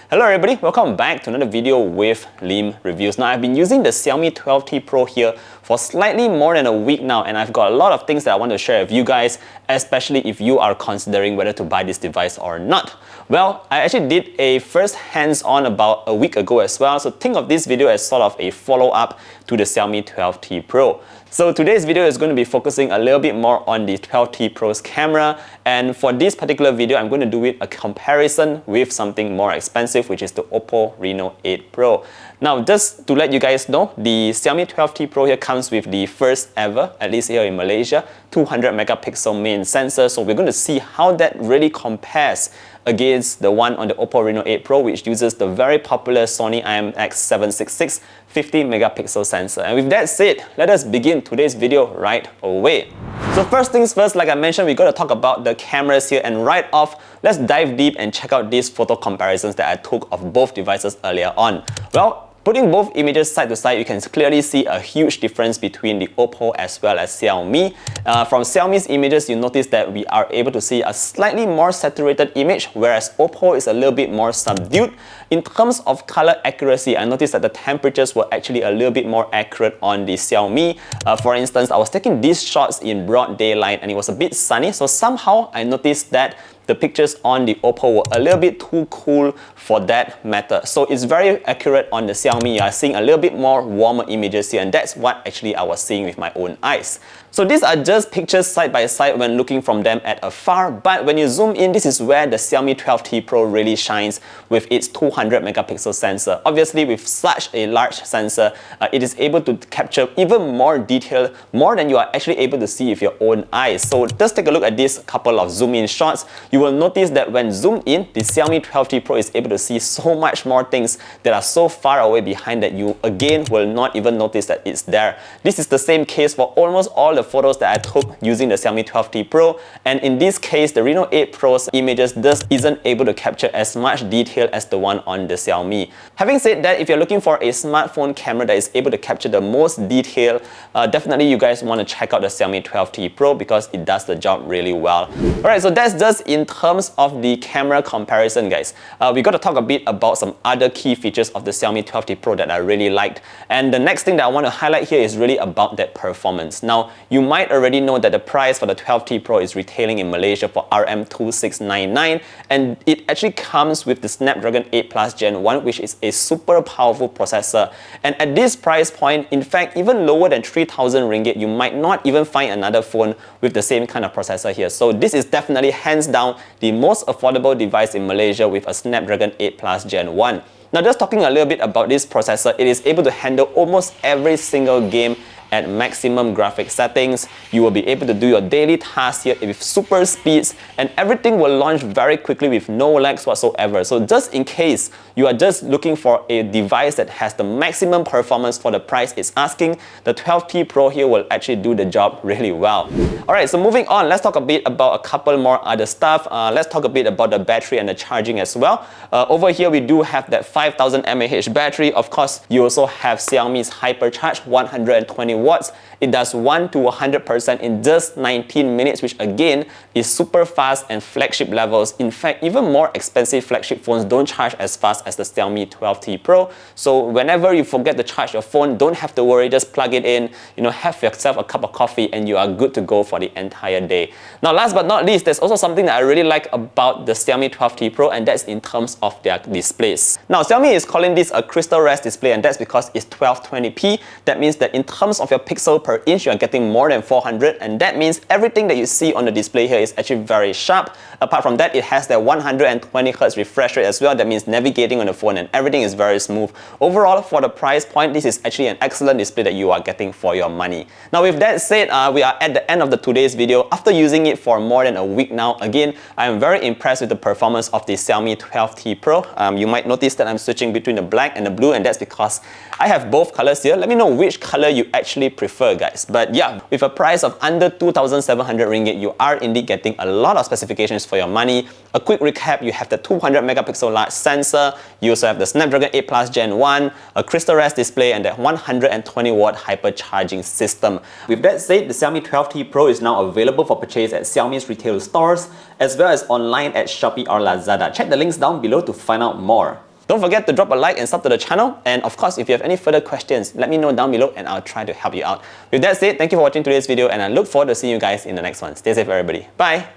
Hello everybody, welcome back to another video with Lim Reviews. Now I've been using the Xiaomi 12T Pro here for slightly more than a week now, and I've got a lot of things that I want to share with you guys, especially if you are considering whether to buy this device or not. Well, I actually did a first hands-on about a week ago as well, so think of this video as sort of a follow-up to the Xiaomi 12T Pro. So today's video is going to be focusing a little bit more on the 12T Pro's camera, and for this particular video I'm going to do it a comparison with something more expensive, which is the Oppo Reno 8 Pro. Now just to let you guys know, the Xiaomi 12T Pro here comes with the first ever, at least here in Malaysia, 200 megapixel main sensor, so we're going to see how that really compares against the one on the Oppo Reno 8 Pro, which uses the very popular Sony IMX766 50 megapixel sensor. And with that said, let us begin today's video right away. So first things first, like I mentioned, we got to talk about the cameras here, and right off, let's dive deep and check out these photo comparisons that I took of both devices earlier on. Well, putting both images side to side, you can clearly see a huge difference between the Oppo as well as Xiaomi. From Xiaomi's images, you notice that we are able to see a slightly more saturated image, whereas Oppo is a little bit more subdued. In terms of color accuracy, I noticed that the temperatures were actually a little bit more accurate on the Xiaomi. For instance, I was taking these shots in broad daylight and it was a bit sunny, so somehow I noticed that the pictures on the Oppo were a little bit too cool for that matter. So it's very accurate on the Xiaomi. You are seeing a little bit more warmer images here, and that's what actually I was seeing with my own eyes. So these are just pictures side by side when looking from them at afar, but when you zoom in, this is where the Xiaomi 12T Pro really shines with its 200 megapixel sensor. Obviously, with such a large sensor, it is able to capture even more detail, more than you are actually able to see with your own eyes. So just take a look at this couple of zoom in shots. You will notice that when zoomed in, the Xiaomi 12T Pro is able to see so much more things that are so far away behind that you again will not even notice that it's there. This is the same case for almost all the photos that I took using the Xiaomi 12T Pro, and in this case the Reno 8 Pro's images just isn't able to capture as much detail as the one on the Xiaomi. Having said that, if you're looking for a smartphone camera that is able to capture the most detail, definitely you guys want to check out the Xiaomi 12T Pro because it does the job really well. Alright, so that's just in terms of the camera comparison, guys. We got to talk a bit about some other key features of the Xiaomi 12T Pro that I really liked, and the next thing that I want to highlight here is really about that performance. Now, you might already know that the price for the 12T Pro is retailing in Malaysia for RM2699, and it actually comes with the Snapdragon 8 Plus Gen 1, which is a super powerful processor. And at this price point, in fact, even lower than 3,000 ringgit, you might not even find another phone with the same kind of processor here. So this is definitely hands down the most affordable device in Malaysia with a Snapdragon 8 Plus Gen 1. Now, just talking a little bit about this processor, it is able to handle almost every single game at maximum graphic settings. You will be able to do your daily tasks here with super speeds, and everything will launch very quickly with no lags whatsoever. So just in case you are just looking for a device that has the maximum performance for the price it's asking, the 12T Pro here will actually do the job really well. Alright, so moving on, let's talk a bit about a couple more other stuff. Let's talk a bit about the battery and the charging as well. Over here we do have that 5000 mAh battery. Of course, you also have Xiaomi's Hypercharge 120 watts. It does 1 to 100% in just 19 minutes, which again is super fast and flagship levels. In fact, even more expensive flagship phones don't charge as fast as the Xiaomi 12T Pro. So whenever you forget to charge your phone, don't have to worry, just plug it in, have yourself a cup of coffee and you are good to go for the entire day. Now, last but not least, there's also something that I really like about the Xiaomi 12T Pro, and that's in terms of their displays. Now, Xiaomi is calling this a crystal rest display, and that's because it's 1220p. That means that in terms of your pixel per inch, you are getting more than 400, and that means everything that you see on the display here is actually very sharp. Apart from that, it has that 120 Hz refresh rate as well. That means navigating on the phone and everything is very smooth. Overall, for the price point, this is actually an excellent display that you are getting for your money. Now, with that said, we are at the end of today's video. After using it for more than a week now, again, I am very impressed with the performance of the Xiaomi 12T Pro. You might notice that I'm switching between the black and the blue, and that's because I have both colors here. Let me know which color you actually prefer, guys. But yeah, with a price of under 2,700 ringgit, you are indeed getting a lot of specifications for your money. A quick recap, you have the 200 megapixel large sensor, you also have the Snapdragon 8 Plus Gen 1, a crystal rest display, and that 120 watt hypercharging system. With that said, the Xiaomi 12T Pro is now available for purchase at Xiaomi's retail stores, as well as online at Shopee or Lazada. Check the links down below to find out more. Don't forget to drop a like and sub to the channel. And of course, if you have any further questions, let me know down below and I'll try to help you out. With that said, thank you for watching today's video and I look forward to seeing you guys in the next one. Stay safe, everybody. Bye!